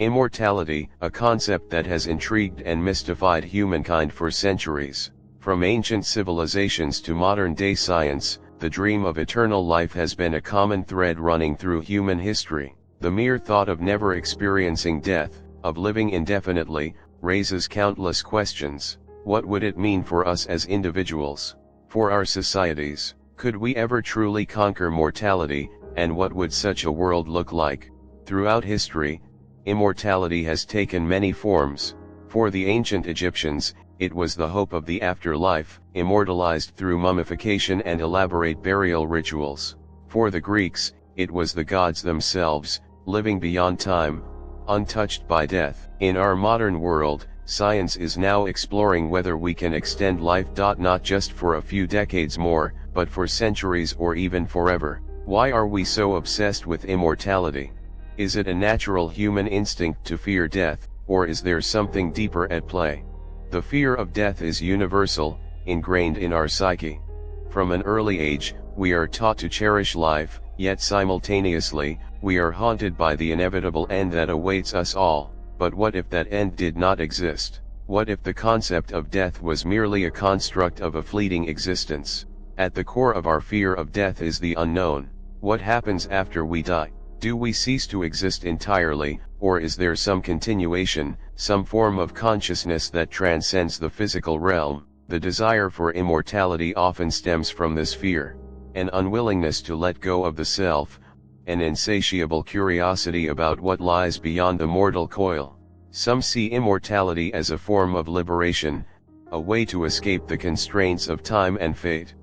Immortality, a concept that has intrigued and mystified humankind for centuries. From ancient civilizations to modern-day science, the dream of eternal life has been a common thread running through human history. The mere thought of never experiencing death, of living indefinitely, raises countless questions. What would it mean for us as individuals? For our societies? Could we ever truly conquer mortality, and what would such a world look like? Throughout history, immortality has taken many forms. For the ancient Egyptians, it was the hope of the afterlife, immortalized through mummification and elaborate burial rituals. For the Greeks, it was the gods themselves, living beyond time, untouched by death. In our modern world, science is now exploring whether we can extend life. Not just for a few decades more, but for centuries or even forever. Why are we so obsessed with immortality? Is it a natural human instinct to fear death, or is there something deeper at play? The fear of death is universal, ingrained in our psyche. From an early age, we are taught to cherish life, yet simultaneously, we are haunted by the inevitable end that awaits us all. But what if that end did not exist? What if the concept of death was merely a construct of a fleeting existence? At the core of our fear of death is the unknown. What happens after we die? Do we cease to exist entirely, or is there some continuation, some form of consciousness that transcends the physical realm? The desire for immortality often stems from this fear, an unwillingness to let go of the self, an insatiable curiosity about what lies beyond the mortal coil. Some see immortality as a form of liberation, a way to escape the constraints of time and fate.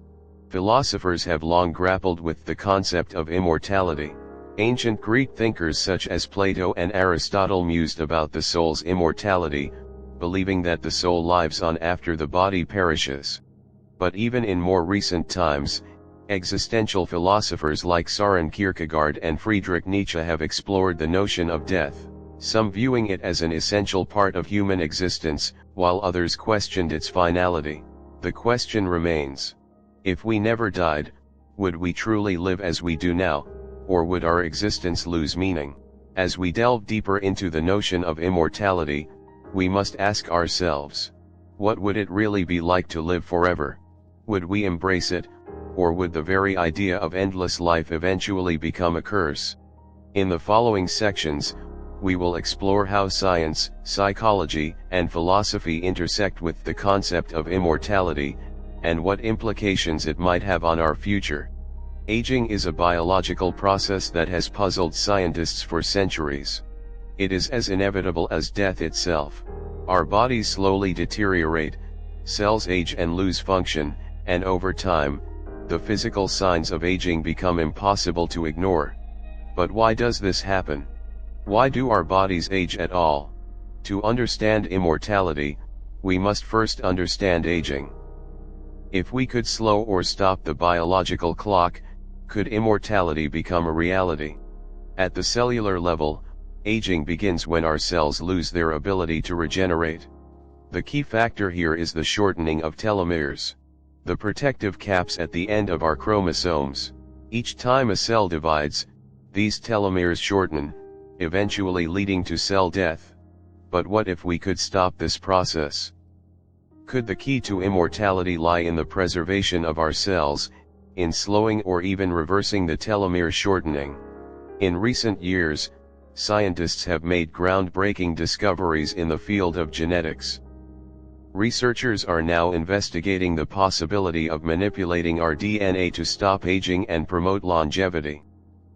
Philosophers have long grappled with the concept of immortality. Ancient Greek thinkers such as Plato and Aristotle mused about the soul's immortality, believing that the soul lives on after the body perishes. But even in more recent times, existential philosophers like Søren Kierkegaard and Friedrich Nietzsche have explored the notion of death, some viewing it as an essential part of human existence, while others questioned its finality. The question remains: if we never died, would we truly live as we do now, or would our existence lose meaning? As we delve deeper into the notion of immortality, we must ask ourselves, what would it really be like to live forever? Would we embrace it, or would the very idea of endless life eventually become a curse? In the following sections, we will explore how science, psychology, and philosophy intersect with the concept of immortality, and what implications it might have on our future. Aging is a biological process that has puzzled scientists for centuries. It is as inevitable as death itself. Our bodies slowly deteriorate, cells age and lose function, and over time, the physical signs of aging become impossible to ignore. But why does this happen? Why do our bodies age at all? To understand immortality, we must first understand aging. If we could slow or stop the biological clock, could immortality become a reality? At the cellular level, aging begins when our cells lose their ability to regenerate. The key factor here is the shortening of telomeres, the protective caps at the end of our chromosomes. Each time a cell divides, these telomeres shorten, eventually leading to cell death. But what if we could stop this process? Could the key to immortality lie in the preservation of our cells, in slowing or even reversing the telomere shortening? In recent years, scientists have made groundbreaking discoveries in the field of genetics. Researchers are now investigating the possibility of manipulating our DNA to stop aging and promote longevity.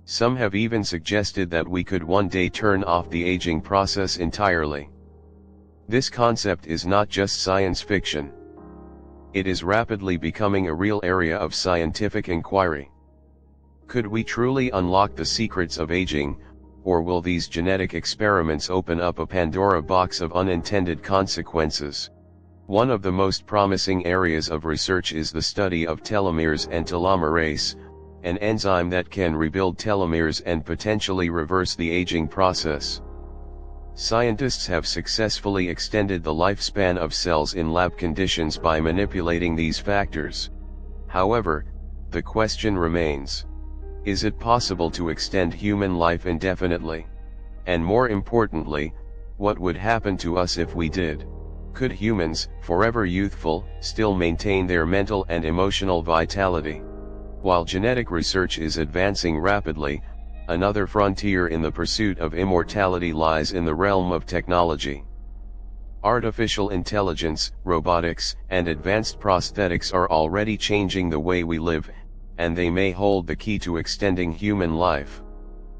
Some have even suggested that we could one day turn off the aging process entirely. This concept is not just science fiction. It is rapidly becoming a real area of scientific inquiry. Could we truly unlock the secrets of aging, or will these genetic experiments open up a Pandora box of unintended consequences? One of the most promising areas of research is the study of telomeres and telomerase, an enzyme that can rebuild telomeres and potentially reverse the aging process. Scientists have successfully extended the lifespan of cells in lab conditions by manipulating these factors. However, the question remains: is it possible to extend human life indefinitely? And more importantly, what would happen to us if we did? Could humans, forever youthful, still maintain their mental and emotional vitality? While genetic research is advancing rapidly, another frontier in the pursuit of immortality lies in the realm of technology. Artificial intelligence, robotics, and advanced prosthetics are already changing the way we live, and they may hold the key to extending human life.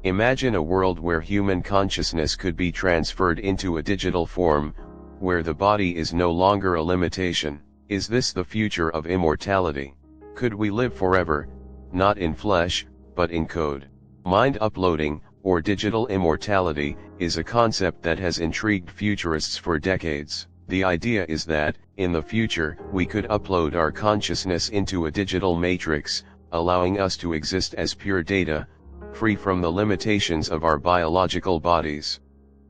Imagine a world where human consciousness could be transferred into a digital form, where the body is no longer a limitation. Is this the future of immortality? Could we live forever, not in flesh, but in code? Mind uploading, or digital immortality, is a concept that has intrigued futurists for decades. The idea is that, in the future, we could upload our consciousness into a digital matrix, allowing us to exist as pure data, free from the limitations of our biological bodies.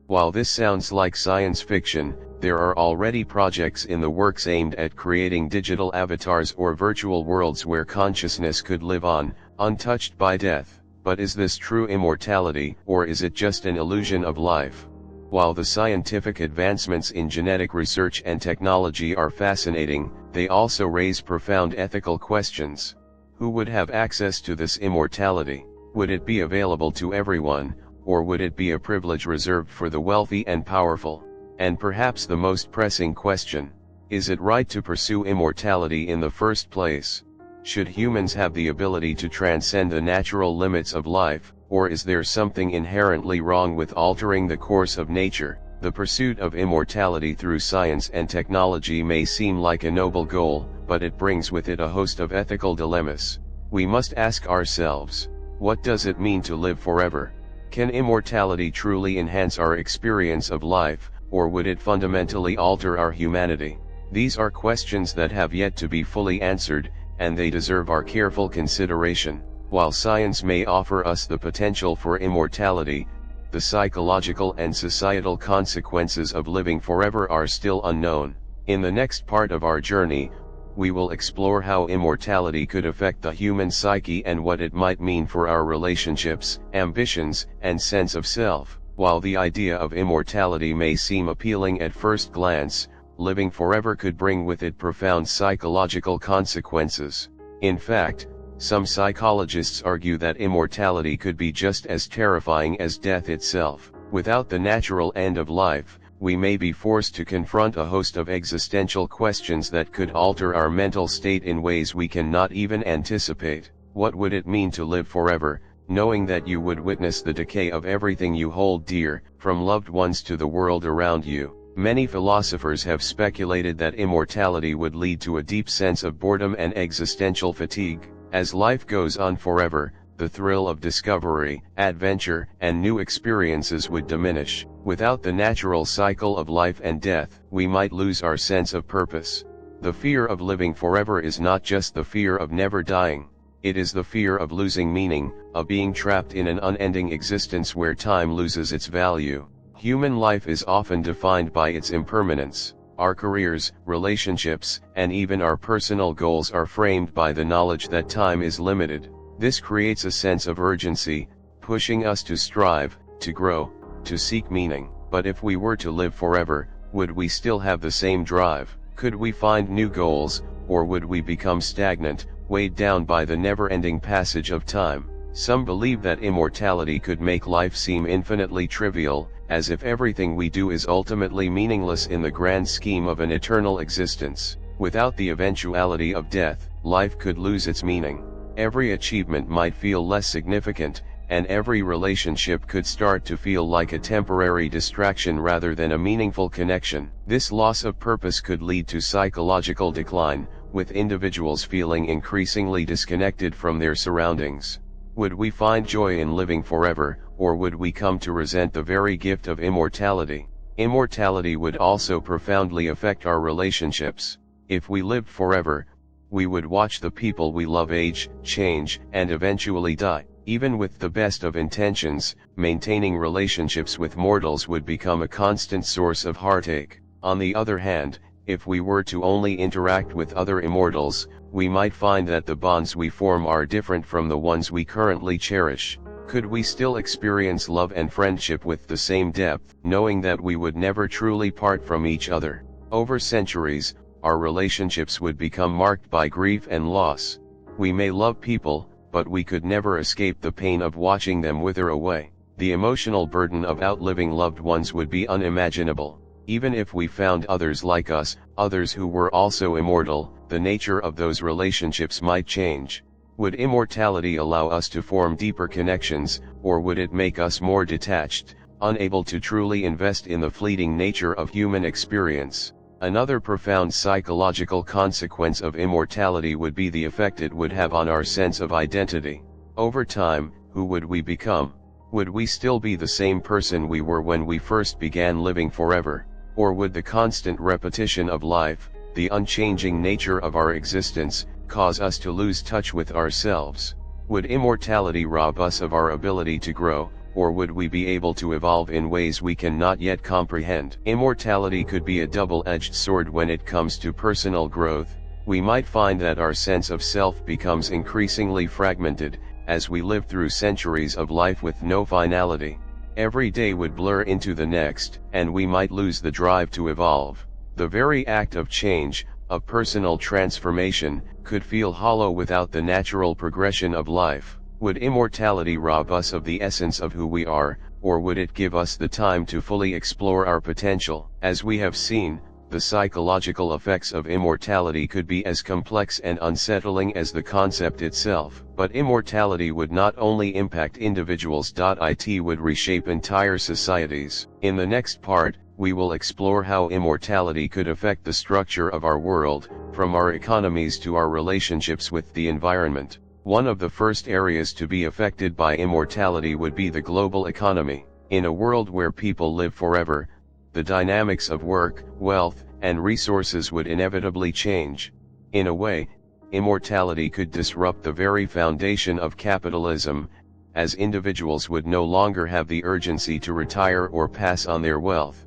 While this sounds like science fiction, there are already projects in the works aimed at creating digital avatars or virtual worlds where consciousness could live on, untouched by death. But is this true immortality, or is it just an illusion of life? While the scientific advancements in genetic research and technology are fascinating, they also raise profound ethical questions. Who would have access to this immortality? Would it be available to everyone, or would it be a privilege reserved for the wealthy and powerful? And perhaps the most pressing question, is it right to pursue immortality in the first place? Should humans have the ability to transcend the natural limits of life, or is there something inherently wrong with altering the course of nature? The pursuit of immortality through science and technology may seem like a noble goal, but it brings with it a host of ethical dilemmas. We must ask ourselves, what does it mean to live forever? Can immortality truly enhance our experience of life, or would it fundamentally alter our humanity? These are questions that have yet to be fully answered, and they deserve our careful consideration. While science may offer us the potential for immortality, the psychological and societal consequences of living forever are still unknown. In the next part of our journey, we will explore how immortality could affect the human psyche and what it might mean for our relationships, ambitions, and sense of self. While the idea of immortality may seem appealing at first glance, living forever could bring with it profound psychological consequences. In fact, some psychologists argue that immortality could be just as terrifying as death itself. Without the natural end of life, we may be forced to confront a host of existential questions that could alter our mental state in ways we cannot even anticipate. What would it mean to live forever, knowing that you would witness the decay of everything you hold dear, from loved ones to the world around you? Many philosophers have speculated that immortality would lead to a deep sense of boredom and existential fatigue. As life goes on forever, the thrill of discovery, adventure, and new experiences would diminish. Without the natural cycle of life and death, we might lose our sense of purpose. The fear of living forever is not just the fear of never dying. It is the fear of losing meaning, of being trapped in an unending existence where time loses its value. Human life is often defined by its impermanence. Our careers, relationships, and even our personal goals are framed by the knowledge that time is limited. This creates a sense of urgency, pushing us to strive, to grow, to seek meaning. But if we were to live forever, would we still have the same drive? Could we find new goals, or would we become stagnant, weighed down by the never-ending passage of time? Some believe that immortality could make life seem infinitely trivial, as if everything we do is ultimately meaningless in the grand scheme of an eternal existence. Without the eventuality of death, life could lose its meaning. Every achievement might feel less significant, and every relationship could start to feel like a temporary distraction rather than a meaningful connection. This loss of purpose could lead to psychological decline, with individuals feeling increasingly disconnected from their surroundings. Would we find joy in living forever, or would we come to resent the very gift of immortality? Immortality would also profoundly affect our relationships. If we lived forever, we would watch the people we love age, change, and eventually die. Even with the best of intentions, maintaining relationships with mortals would become a constant source of heartache. On the other hand, if we were to only interact with other immortals, we might find that the bonds we form are different from the ones we currently cherish. Could we still experience love and friendship with the same depth, knowing that we would never truly part from each other? Over centuries, our relationships would become marked by grief and loss. We may love people, but we could never escape the pain of watching them wither away. The emotional burden of outliving loved ones would be unimaginable. Even if we found others like us, others who were also immortal, the nature of those relationships might change. Would immortality allow us to form deeper connections, or would it make us more detached, unable to truly invest in the fleeting nature of human experience? Another profound psychological consequence of immortality would be the effect it would have on our sense of identity. Over time, who would we become? Would we still be the same person we were when we first began living forever? Or would the constant repetition of life, the unchanging nature of our existence, cause us to lose touch with ourselves? Would immortality rob us of our ability to grow, or would we be able to evolve in ways we cannot yet comprehend? Immortality could be a double-edged sword when it comes to personal growth. We might find that our sense of self becomes increasingly fragmented, as we live through centuries of life with no finality. Every day would blur into the next, and we might lose the drive to evolve. The very act of change, of personal transformation, could feel hollow without the natural progression of life. Would immortality rob us of the essence of who we are, or would it give us the time to fully explore our potential? As we have seen, the psychological effects of immortality could be as complex and unsettling as the concept itself. But immortality would not only impact individuals, it would reshape entire societies. In the next part, we will explore how immortality could affect the structure of our world, from our economies to our relationships with the environment. One of the first areas to be affected by immortality would be the global economy. In a world where people live forever, the dynamics of work, wealth, and resources would inevitably change. In a way, immortality could disrupt the very foundation of capitalism, as individuals would no longer have the urgency to retire or pass on their wealth.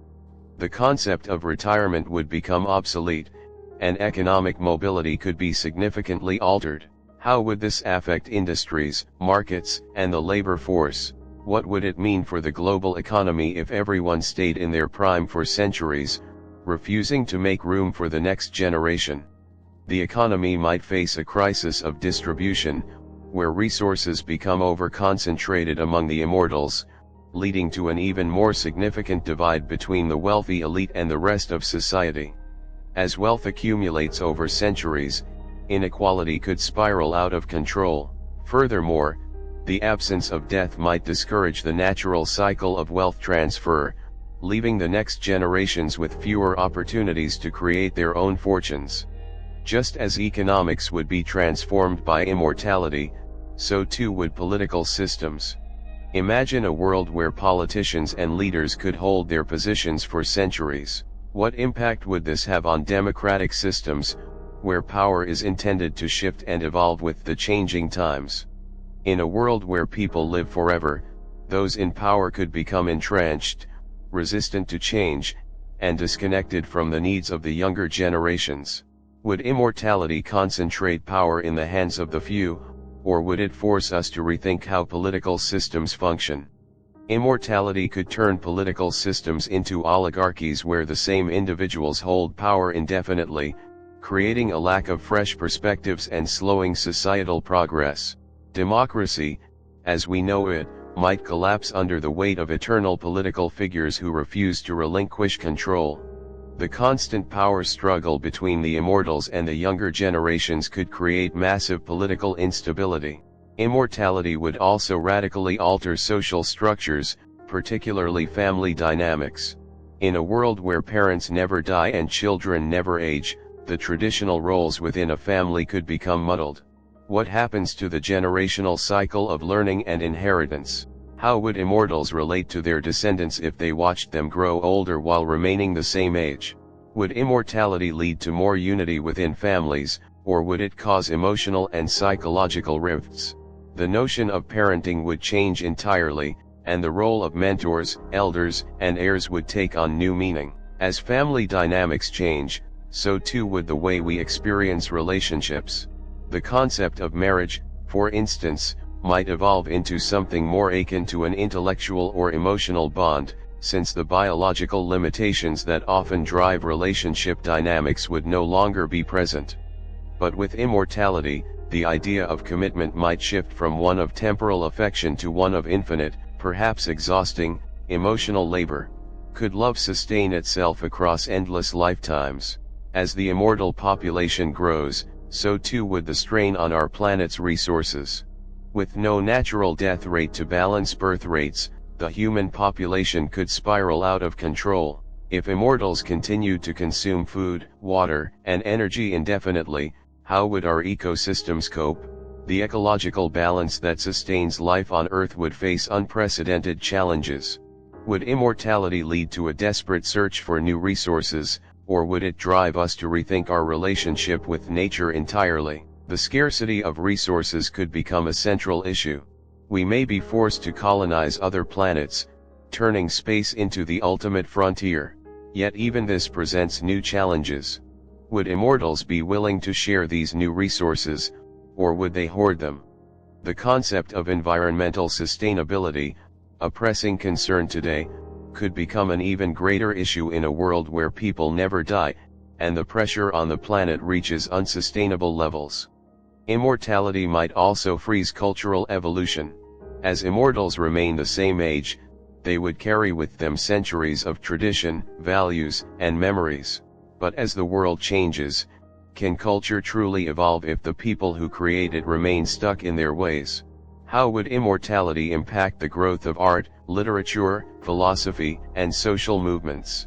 The concept of retirement would become obsolete, and economic mobility could be significantly altered. How would this affect industries, markets, and the labor force? What would it mean for the global economy if everyone stayed in their prime for centuries, refusing to make room for the next generation? The economy might face a crisis of distribution, where resources become over-concentrated among the immortals, leading to an even more significant divide between the wealthy elite and the rest of society. As wealth accumulates over centuries, inequality could spiral out of control. Furthermore, the absence of death might discourage the natural cycle of wealth transfer, leaving the next generations with fewer opportunities to create their own fortunes. Just as economics would be transformed by immortality, so too would political systems. Imagine a world where politicians and leaders could hold their positions for centuries. What impact would this have on democratic systems, where power is intended to shift and evolve with the changing times? In a world where people live forever, those in power could become entrenched, resistant to change, and disconnected from the needs of the younger generations. Would immortality concentrate power in the hands of the few, or would it force us to rethink how political systems function? Immortality could turn political systems into oligarchies where the same individuals hold power indefinitely, creating a lack of fresh perspectives and slowing societal progress. Democracy, as we know it, might collapse under the weight of eternal political figures who refuse to relinquish control. The constant power struggle between the immortals and the younger generations could create massive political instability. Immortality would also radically alter social structures, particularly family dynamics. In a world where parents never die and children never age, the traditional roles within a family could become muddled. What happens to the generational cycle of learning and inheritance? How would immortals relate to their descendants if they watched them grow older while remaining the same age? Would immortality lead to more unity within families, or would it cause emotional and psychological rifts? The notion of parenting would change entirely, and the role of mentors, elders, and heirs would take on new meaning. As family dynamics change, so too would the way we experience relationships. The concept of marriage, for instance, might evolve into something more akin to an intellectual or emotional bond, since the biological limitations that often drive relationship dynamics would no longer be present. But with immortality, the idea of commitment might shift from one of temporal affection to one of infinite, perhaps exhausting, emotional labor. Could love sustain itself across endless lifetimes? As the immortal population grows, so too would the strain on our planet's resources. With no natural death rate to balance birth rates, the human population could spiral out of control. If immortals continued to consume food, water, and energy indefinitely, how would our ecosystems cope? The ecological balance that sustains life on Earth would face unprecedented challenges. Would immortality lead to a desperate search for new resources, or would it drive us to rethink our relationship with nature entirely? The scarcity of resources could become a central issue. We may be forced to colonize other planets, turning space into the ultimate frontier. Yet even this presents new challenges. Would immortals be willing to share these new resources, or would they hoard them? The concept of environmental sustainability, a pressing concern today, could become an even greater issue in a world where people never die, and the pressure on the planet reaches unsustainable levels. Immortality might also freeze cultural evolution. As immortals remain the same age, they would carry with them centuries of tradition, values, and memories. But as the world changes, can culture truly evolve if the people who create it remain stuck in their ways? How would immortality impact the growth of art, literature, philosophy, and social movements?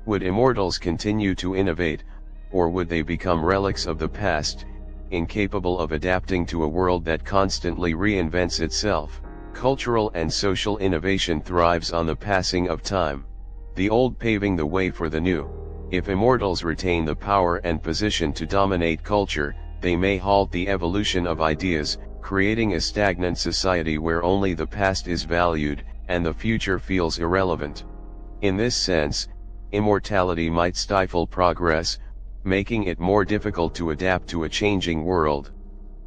Would immortals continue to innovate, or would they become relics of the past, incapable of adapting to a world that constantly reinvents itself? Cultural and social innovation thrives on the passing of time, the old paving the way for the new. If immortals retain the power and position to dominate culture, they may halt the evolution of ideas, creating a stagnant society where only the past is valued, and the future feels irrelevant. In this sense, immortality might stifle progress, making it more difficult to adapt to a changing world.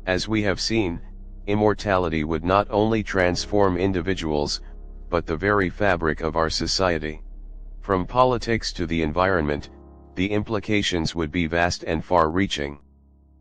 As we have seen, immortality would not only transform individuals, but the very fabric of our society. From politics to the environment, the implications would be vast and far-reaching.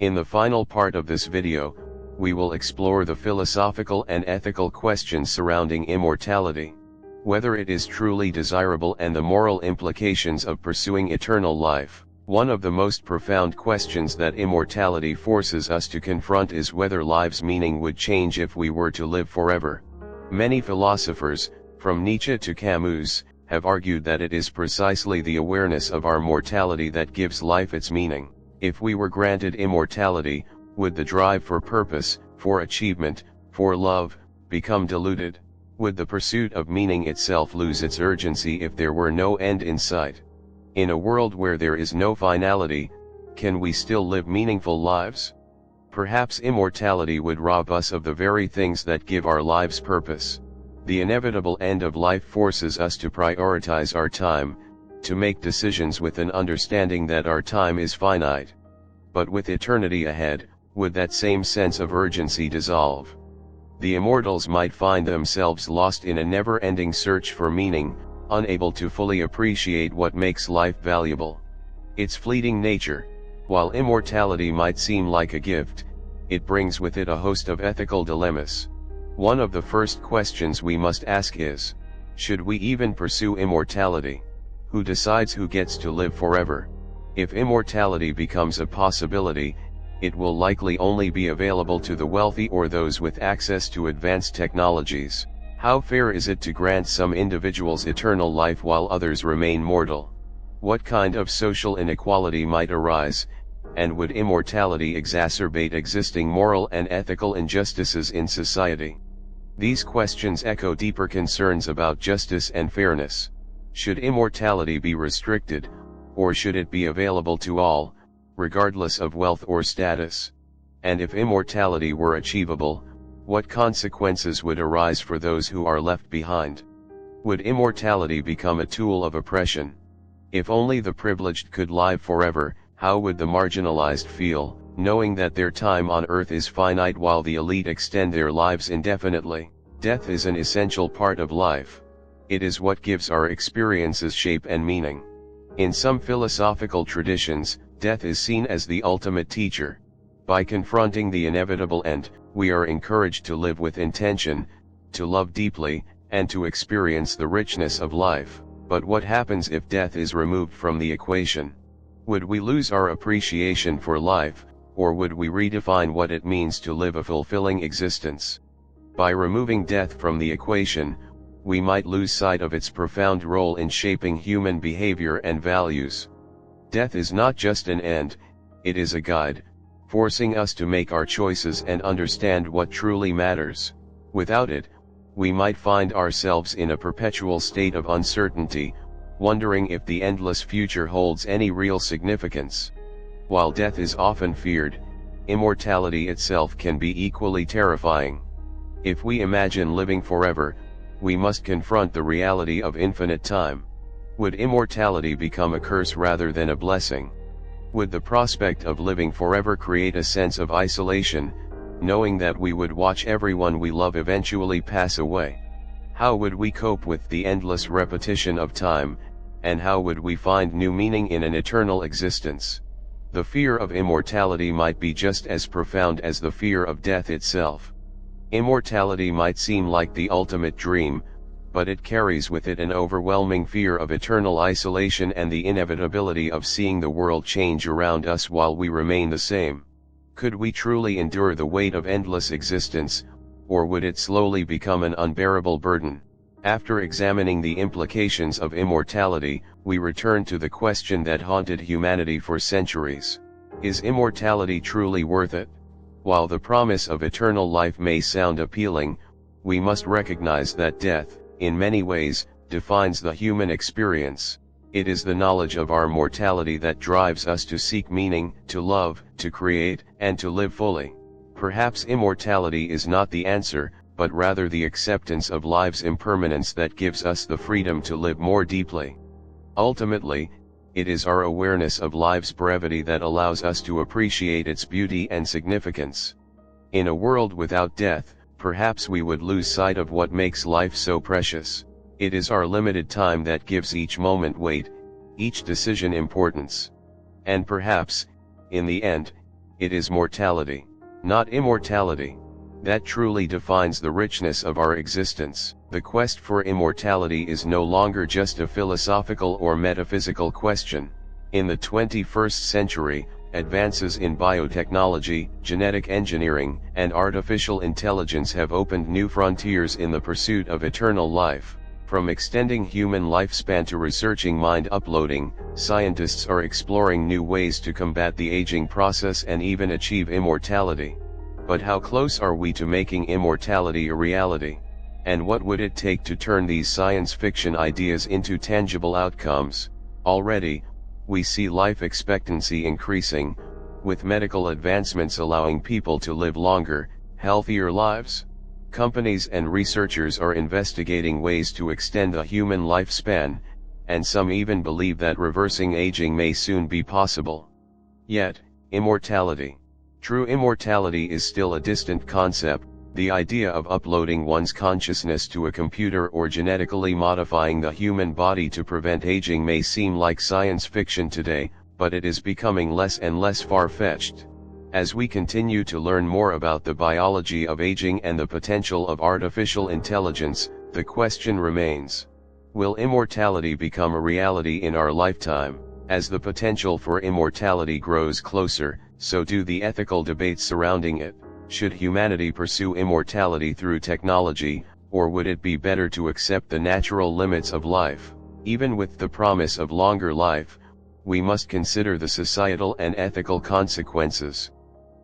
In the final part of this video, we will explore the philosophical and ethical questions surrounding immortality, whether it is truly desirable and the moral implications of pursuing eternal life. One of the most profound questions that immortality forces us to confront is whether life's meaning would change if we were to live forever. Many philosophers, from Nietzsche to Camus, have argued that it is precisely the awareness of our mortality that gives life its meaning. If we were granted immortality, would the drive for purpose, for achievement, for love, become diluted? Would the pursuit of meaning itself lose its urgency if there were no end in sight? In a world where there is no finality, can we still live meaningful lives? Perhaps immortality would rob us of the very things that give our lives purpose. The inevitable end of life forces us to prioritize our time, to make decisions with an understanding that our time is finite. But with eternity ahead, would that same sense of urgency dissolve? The immortals might find themselves lost in a never-ending search for meaning, unable to fully appreciate what makes life valuable. Its fleeting nature, while immortality might seem like a gift, it brings with it a host of ethical dilemmas. One of the first questions we must ask is, should we even pursue immortality? Who decides who gets to live forever? If immortality becomes a possibility, it will likely only be available to the wealthy or those with access to advanced technologies. How fair is it to grant some individuals eternal life while others remain mortal? What kind of social inequality might arise, and would immortality exacerbate existing moral and ethical injustices in society? These questions echo deeper concerns about justice and fairness. Should immortality be restricted, or should it be available to all, regardless of wealth or status? And if immortality were achievable, what consequences would arise for those who are left behind? Would immortality become a tool of oppression? If only the privileged could live forever, how would the marginalized feel? knowing that their time on earth is finite while the elite extend their lives indefinitely. Death is an essential part of life. It is what gives our experiences shape and meaning. In some philosophical traditions, death is seen as the ultimate teacher. By confronting the inevitable end, we are encouraged to live with intention, to love deeply, and to experience the richness of life. But what happens if death is removed from the equation? Would we lose our appreciation for life, or would we redefine what it means to live a fulfilling existence? By removing death from the equation, we might lose sight of its profound role in shaping human behavior and values. Death is not just an end, it is a guide, forcing us to make our choices and understand what truly matters. Without it, we might find ourselves in a perpetual state of uncertainty, wondering if the endless future holds any real significance. While death is often feared, immortality itself can be equally terrifying. If we imagine living forever, we must confront the reality of infinite time. Would immortality become a curse rather than a blessing? Would the prospect of living forever create a sense of isolation, knowing that we would watch everyone we love eventually pass away? How would we cope with the endless repetition of time, and how would we find new meaning in an eternal existence? The fear of immortality might be just as profound as the fear of death itself. Immortality might seem like the ultimate dream, but it carries with it an overwhelming fear of eternal isolation and the inevitability of seeing the world change around us while we remain the same. Could we truly endure the weight of endless existence, or would it slowly become an unbearable burden? After examining the implications of immortality, we return to the question that haunted humanity for centuries. Is immortality truly worth it? While the promise of eternal life may sound appealing, we must recognize that death, in many ways, defines the human experience. It is the knowledge of our mortality that drives us to seek meaning, to love, to create, and to live fully. Perhaps immortality is not the answer, but rather the acceptance of life's impermanence that gives us the freedom to live more deeply. Ultimately, it is our awareness of life's brevity that allows us to appreciate its beauty and significance. In a world without death, perhaps we would lose sight of what makes life so precious. It is our limited time that gives each moment weight, each decision importance. And perhaps, in the end, it is mortality, not immortality, that truly defines the richness of our existence. The quest for immortality is no longer just a philosophical or metaphysical question. In the 21st century, advances in biotechnology, genetic engineering, and artificial intelligence have opened new frontiers in the pursuit of eternal life. From extending human lifespan to researching mind uploading, scientists are exploring new ways to combat the aging process and even achieve immortality. But how close are we to making immortality a reality? And what would it take to turn these science fiction ideas into tangible outcomes? Already, we see life expectancy increasing, with medical advancements allowing people to live longer, healthier lives. Companies and researchers are investigating ways to extend the human lifespan, and some even believe that reversing aging may soon be possible. Yet, immortality. True immortality is still a distant concept. The idea of uploading one's consciousness to a computer or genetically modifying the human body to prevent aging may seem like science fiction today, but it is becoming less and less far-fetched. As we continue to learn more about the biology of aging and the potential of artificial intelligence, the question remains: will immortality become a reality in our lifetime? As the potential for immortality grows closer, so do the ethical debates surrounding it. Should humanity pursue immortality through technology, or would it be better to accept the natural limits of life? Even with the promise of longer life, we must consider the societal and ethical consequences.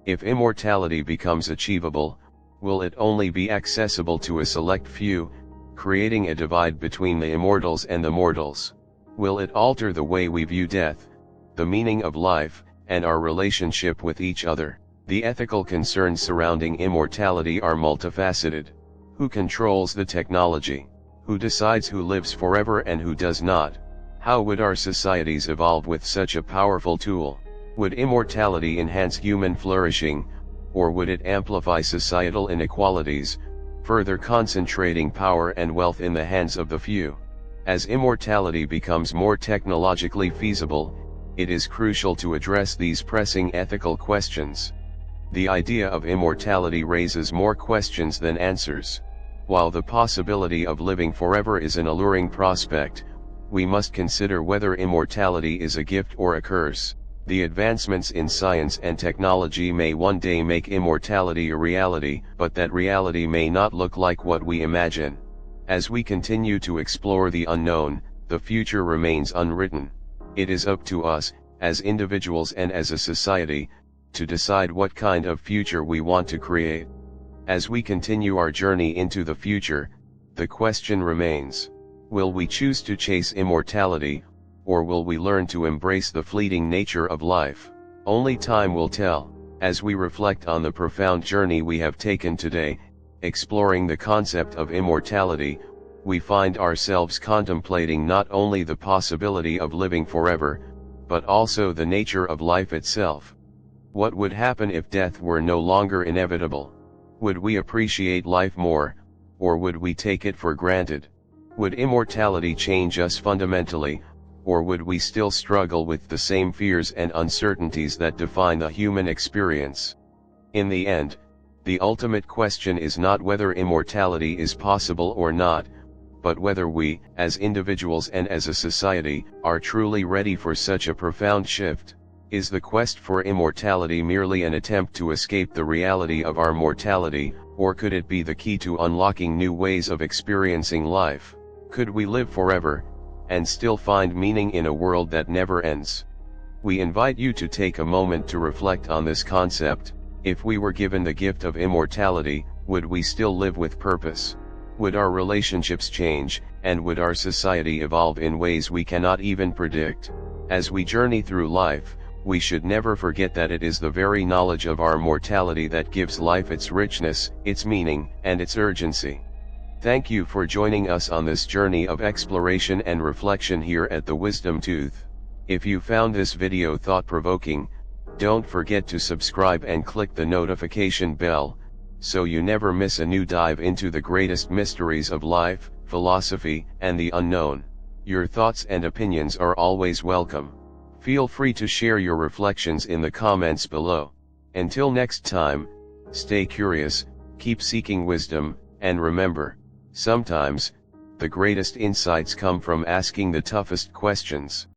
If immortality becomes achievable, will it only be accessible to a select few, creating a divide between the immortals and the mortals? Will it alter the way we view death, the meaning of life, and our relationship with each other? The ethical concerns surrounding immortality are multifaceted. Who controls the technology? Who decides who lives forever and who does not? How would our societies evolve with such a powerful tool? Would immortality enhance human flourishing, or would it amplify societal inequalities, further concentrating power and wealth in the hands of the few? As immortality becomes more technologically feasible, it is crucial to address these pressing ethical questions. The idea of immortality raises more questions than answers. While the possibility of living forever is an alluring prospect, we must consider whether immortality is a gift or a curse. The advancements in science and technology may one day make immortality a reality, but that reality may not look like what we imagine. As we continue to explore the unknown, the future remains unwritten. It is up to us, as individuals and as a society, to decide what kind of future we want to create. As we continue our journey into the future, the question remains: will we choose to chase immortality, or will we learn to embrace the fleeting nature of life? Only time will tell. As we reflect on the profound journey we have taken today, exploring the concept of immortality, we find ourselves contemplating not only the possibility of living forever, but also the nature of life itself. What would happen if death were no longer inevitable? Would we appreciate life more, or would we take it for granted? Would immortality change us fundamentally, or would we still struggle with the same fears and uncertainties that define the human experience? In the end, the ultimate question is not whether immortality is possible or not, but whether we, as individuals and as a society, are truly ready for such a profound shift. Is the quest for immortality merely an attempt to escape the reality of our mortality, or could it be the key to unlocking new ways of experiencing life? Could we live forever, and still find meaning in a world that never ends? We invite you to take a moment to reflect on this concept. If we were given the gift of immortality, would we still live with purpose? Would our relationships change, and would our society evolve in ways we cannot even predict? As we journey through life, we should never forget that it is the very knowledge of our mortality that gives life its richness, its meaning, and its urgency. Thank you for joining us on this journey of exploration and reflection here at the Wisdom Tooth. If you found this video thought-provoking, don't forget to subscribe and click the notification bell, so you never miss a new dive into the greatest mysteries of life, philosophy, and the unknown. Your thoughts and opinions are always welcome. Feel free to share your reflections in the comments below. Until next time, stay curious, keep seeking wisdom, and remember, sometimes, the greatest insights come from asking the toughest questions.